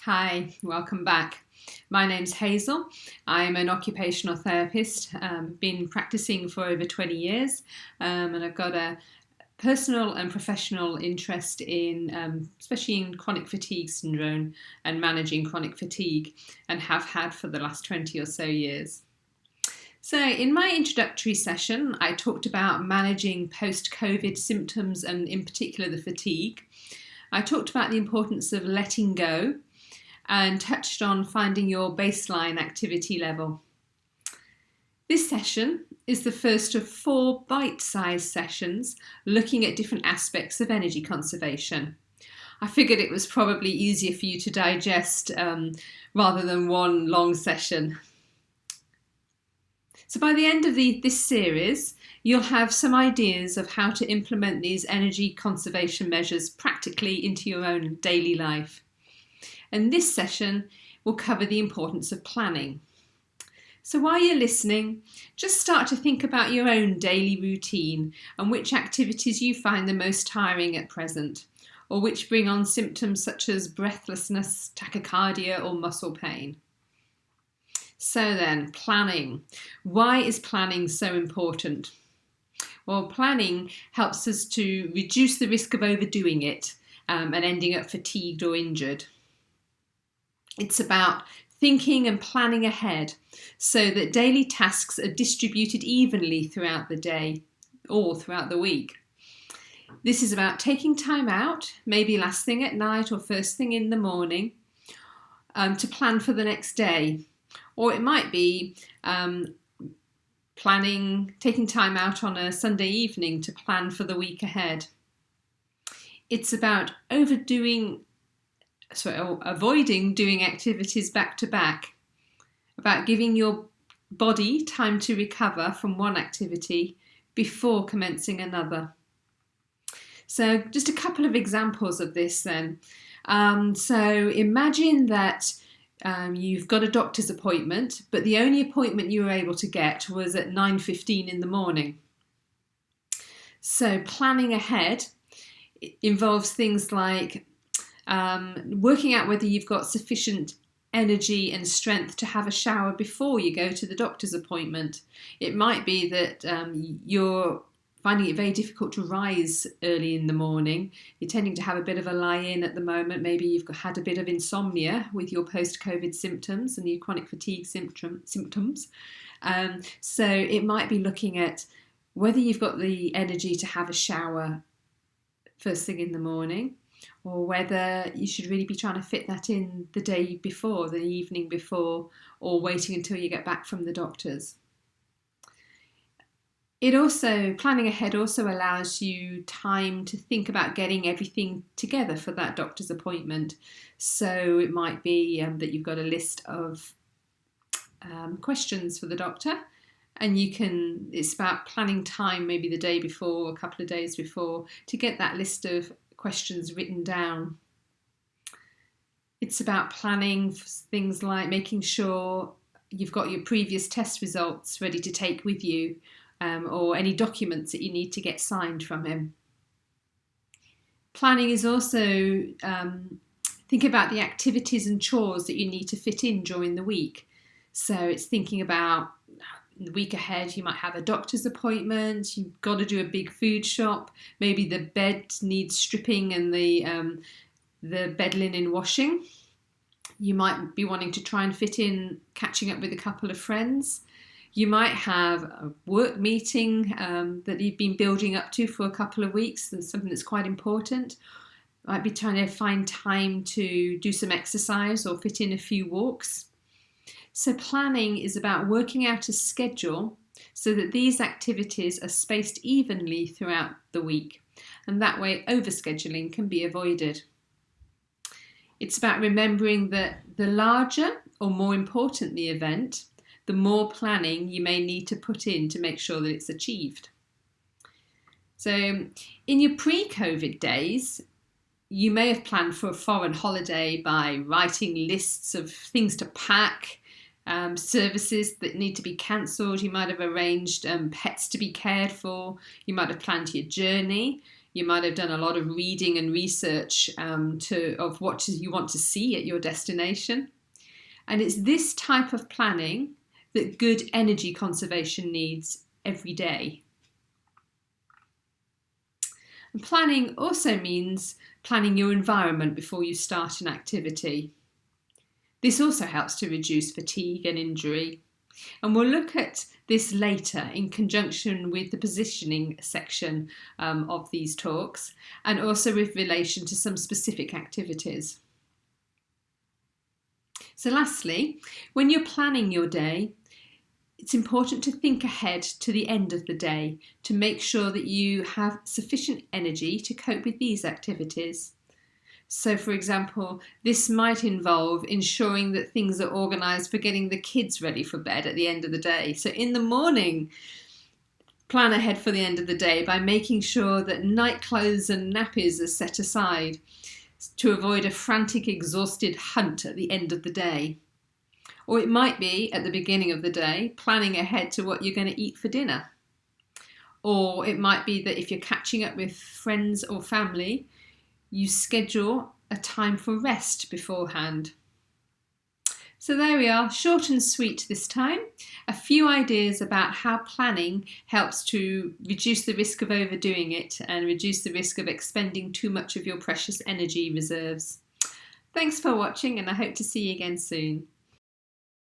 Hi, welcome back. My name's Hazel. I'm an occupational therapist, been practicing for over 20 years, and I've got a personal and professional interest in, especially in chronic fatigue syndrome and managing chronic fatigue, and have had for the last 20 or so years. So in my introductory session, I talked about managing post-COVID symptoms and in particular the fatigue. I talked about the importance of letting go and touched on finding your baseline activity level. This session is the first of 4 bite-sized sessions looking at different aspects of energy conservation. I figured it was probably easier for you to digest rather than one long session. So by the end of this series, you'll have some ideas of how to implement these energy conservation measures practically into your own daily life. And this session will cover the importance of planning. So while you're listening, just start to think about your own daily routine and which activities you find the most tiring at present, or which bring on symptoms such as breathlessness, tachycardia, or muscle pain. So then, planning. Why is planning so important? Well, planning helps us to reduce the risk of overdoing it and ending up fatigued or injured. It's about thinking and planning ahead so that daily tasks are distributed evenly throughout the day or throughout the week. This is about taking time out, maybe last thing at night or first thing in the morning, to plan for the next day. Or it might be taking time out on a Sunday evening to plan for the week ahead. It's about avoiding doing activities back to back, about giving your body time to recover from one activity before commencing another. So just a couple of examples of this then. So imagine that you've got a doctor's appointment, but the only appointment you were able to get was at 9:15 in the morning. So planning ahead involves things like working out whether you've got sufficient energy and strength to have a shower before you go to the doctor's appointment. It might be that you're finding it very difficult to rise early in the morning. You're tending to have a bit of a lie-in at the moment. Maybe you've had a bit of insomnia with your post-COVID symptoms and your chronic fatigue symptoms. So it might be looking at whether you've got the energy to have a shower first thing in the morning, or whether you should really be trying to fit that in the day before, the evening before, or waiting until you get back from the doctor's. Planning ahead also allows you time to think about getting everything together for that doctor's appointment. So it might be that you've got a list of questions for the doctor, and it's about planning time, maybe the day before, or a couple of days before, to get that list of questions written down. It's about planning things like making sure you've got your previous test results ready to take with you, or any documents that you need to get signed from him. Planning is also think about the activities and chores that you need to fit in during the week. So it's thinking about the week ahead, you might have a doctor's appointment, you've got to do a big food shop, maybe the bed needs stripping and the bed linen washing. You might be wanting to try and fit in catching up with a couple of friends. You might have a work meeting that you've been building up to for a couple of weeks. There's something that's quite important. Might be trying to find time to do some exercise or fit in a few walks. So planning is about working out a schedule so that these activities are spaced evenly throughout the week, and that way overscheduling can be avoided. It's about remembering that the larger or more important the event, the more planning you may need to put in to make sure that it's achieved. So in your pre-COVID days, you may have planned for a foreign holiday by writing lists of things to pack, services that need to be cancelled. You might have arranged pets to be cared for. You might have planned your journey. You might have done a lot of reading and research of what you want to see at your destination. And it's this type of planning that good energy conservation needs every day. And planning also means planning your environment before you start an activity. This also helps to reduce fatigue and injury. And we'll look at this later in conjunction with the positioning section of these talks, and also with relation to some specific activities. So lastly, when you're planning your day, it's important to think ahead to the end of the day to make sure that you have sufficient energy to cope with these activities. So, for example, this might involve ensuring that things are organised for getting the kids ready for bed at the end of the day. So in the morning, plan ahead for the end of the day by making sure that night clothes and nappies are set aside to avoid a frantic, exhausted hunt at the end of the day. Or it might be at the beginning of the day, planning ahead to what you're going to eat for dinner. Or it might be that if you're catching up with friends or family, you schedule a time for rest beforehand. So there we are, short and sweet this time. A few ideas about how planning helps to reduce the risk of overdoing it and reduce the risk of expending too much of your precious energy reserves. Thanks for watching, and I hope to see you again soon.